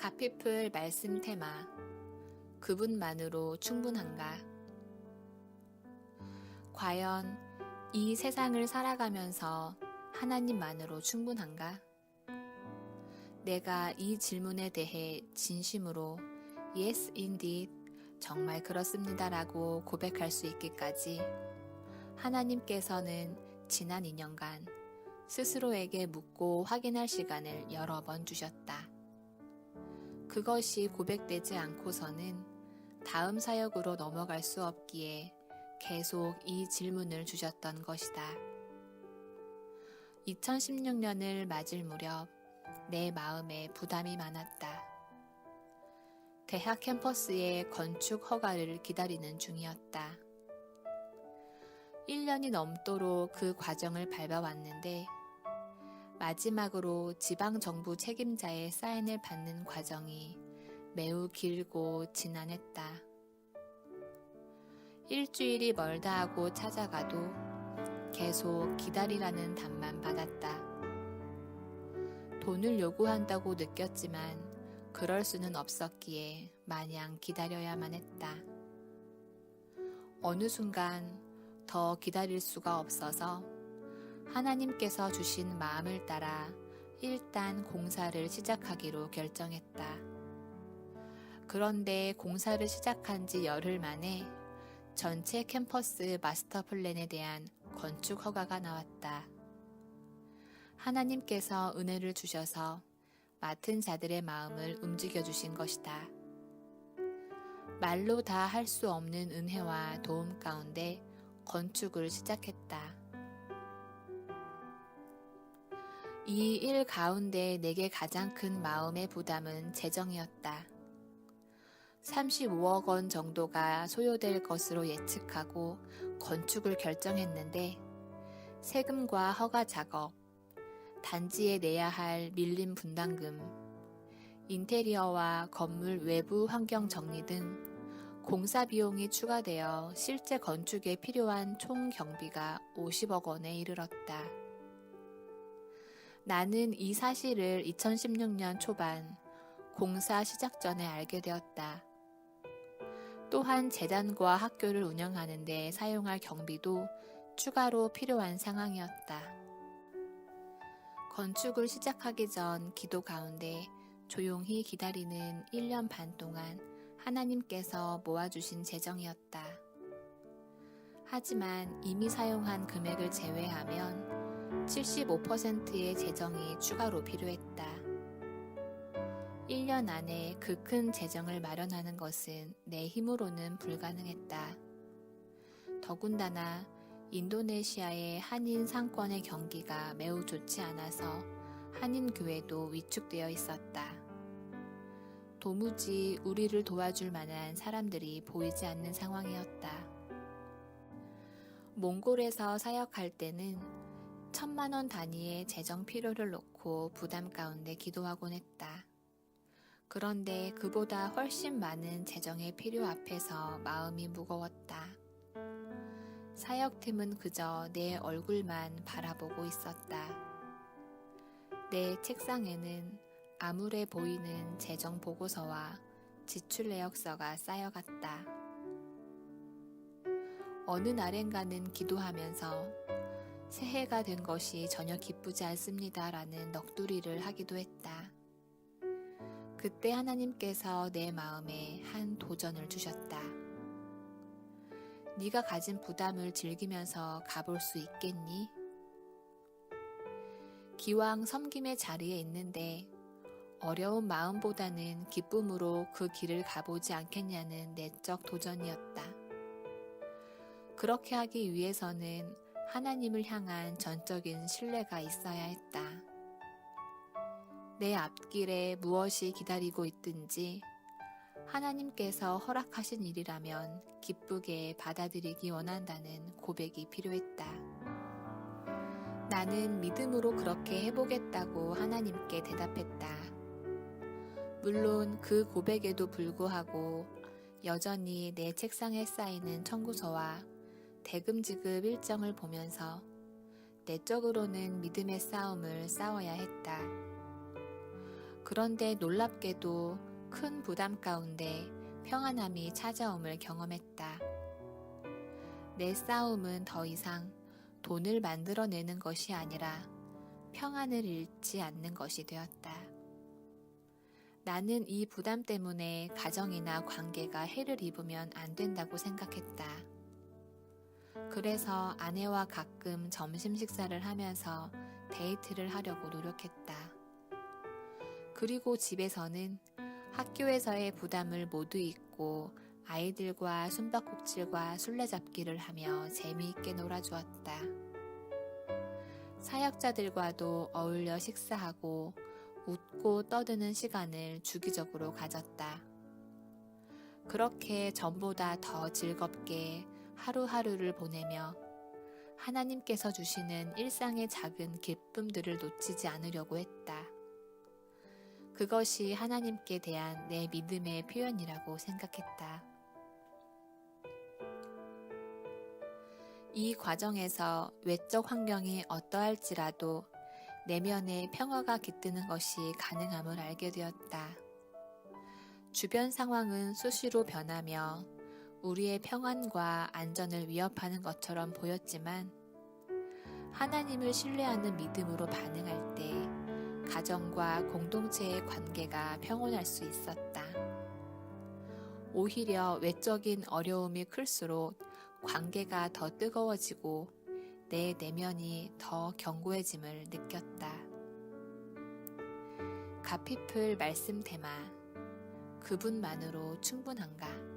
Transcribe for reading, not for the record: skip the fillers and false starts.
가피플 말씀 테마. 그분만으로 충분한가? 과연 이 세상을 살아가면서 하나님만으로 충분한가? 내가 이 질문에 대해 진심으로 Yes, indeed, 정말 그렇습니다라고 고백할 수 있기까지 하나님께서는 지난 2년간 스스로에게 묻고 확인할 시간을 여러 번 주셨다. 그것이 고백되지 않고서는 다음 사역으로 넘어갈 수 없기에 계속 이 질문을 주셨던 것이다. 2016년을 맞을 무렵 내 마음에 부담이 많았다. 대학 캠퍼스의 건축 허가를 기다리는 중이었다. 1년이 넘도록 그 과정을 밟아왔는데 마지막으로 지방정부 책임자의 사인을 받는 과정이 매우 길고 지난했다. 일주일이 멀다 하고 찾아가도 계속 기다리라는 답만 받았다. 돈을 요구한다고 느꼈지만 그럴 수는 없었기에 마냥 기다려야만 했다. 어느 순간 더 기다릴 수가 없어서 하나님께서 주신 마음을 따라 일단 공사를 시작하기로 결정했다. 그런데 공사를 시작한 지 열흘 만에 전체 캠퍼스 마스터 플랜에 대한 건축 허가가 나왔다. 하나님께서 은혜를 주셔서 맡은 자들의 마음을 움직여 주신 것이다. 말로 다 할 수 없는 은혜와 도움 가운데 건축을 시작했다. 이 일 가운데 내게 가장 큰 마음의 부담은 재정이었다. 35억 원 정도가 소요될 것으로 예측하고 건축을 결정했는데 세금과 허가 작업, 단지에 내야 할 밀림 분담금, 인테리어와 건물 외부 환경 정리 등 공사 비용이 추가되어 실제 건축에 필요한 총 경비가 50억 원에 이르렀다. 나는 이 사실을 2016년 초반 공사 시작 전에 알게 되었다. 또한 재단과 학교를 운영하는 데 사용할 경비도 추가로 필요한 상황이었다. 건축을 시작하기 전 기도 가운데 조용히 기다리는 1년 반 동안 하나님께서 모아주신 재정이었다. 하지만 이미 사용한 금액을 제외하면 75%의 재정이 추가로 필요했다. 1년 안에 그 큰 재정을 마련하는 것은 내 힘으로는 불가능했다. 더군다나 인도네시아의 한인 상권의 경기가 매우 좋지 않아서 한인 교회도 위축되어 있었다. 도무지 우리를 도와줄 만한 사람들이 보이지 않는 상황이었다. 몽골에서 사역할 때는 1,000만 원 단위의 재정 필요를 놓고 부담 가운데 기도하곤 했다. 그런데 그보다 훨씬 많은 재정의 필요 앞에서 마음이 무거웠다. 사역팀은 그저 내 얼굴만 바라보고 있었다. 내 책상에는 암울해 보이는 재정 보고서와 지출 내역서가 쌓여갔다. 어느 날엔가는 기도하면서 새해가 된 것이 전혀 기쁘지 않습니다라는 넋두리를 하기도 했다. 그때 하나님께서 내 마음에 한 도전을 주셨다. 네가 가진 부담을 즐기면서 가볼 수 있겠니? 기왕 섬김의 자리에 있는데 어려운 마음보다는 기쁨으로 그 길을 가보지 않겠냐는 내적 도전이었다. 그렇게 하기 위해서는 하나님을 향한 전적인 신뢰가 있어야 했다. 내 앞길에 무엇이 기다리고 있든지 하나님께서 허락하신 일이라면 기쁘게 받아들이기 원한다는 고백이 필요했다. 나는 믿음으로 그렇게 해보겠다고 하나님께 대답했다. 물론 그 고백에도 불구하고 여전히 내 책상에 쌓이는 청구서와 대금 지급 일정을 보면서 내적으로는 믿음의 싸움을 싸워야 했다. 그런데 놀랍게도 큰 부담 가운데 평안함이 찾아옴을 경험했다. 내 싸움은 더 이상 돈을 만들어내는 것이 아니라 평안을 잃지 않는 것이 되었다. 나는 이 부담 때문에 가정이나 관계가 해를 입으면 안 된다고 생각했다. 그래서 아내와 가끔 점심 식사를 하면서 데이트를 하려고 노력했다. 그리고 집에서는 학교에서의 부담을 모두 잊고 아이들과 숨바꼭질과 술래잡기를 하며 재미있게 놀아주었다. 사역자들과도 어울려 식사하고 웃고 떠드는 시간을 주기적으로 가졌다. 그렇게 전보다 더 즐겁게 하루하루를 보내며 하나님께서 주시는 일상의 작은 기쁨들을 놓치지 않으려고 했다. 그것이 하나님께 대한 내 믿음의 표현이라고 생각했다. 이 과정에서 외적 환경이 어떠할지라도 내면의 평화가 깃드는 것이 가능함을 알게 되었다. 주변 상황은 수시로 변하며 우리의 평안과 안전을 위협하는 것처럼 보였지만 하나님을 신뢰하는 믿음으로 반응할 때 가정과 공동체의 관계가 평온할 수 있었다. 오히려 외적인 어려움이 클수록 관계가 더 뜨거워지고 내 내면이 더 견고해짐을 느꼈다. 가피플 말씀 테마. 그분만으로 충분한가?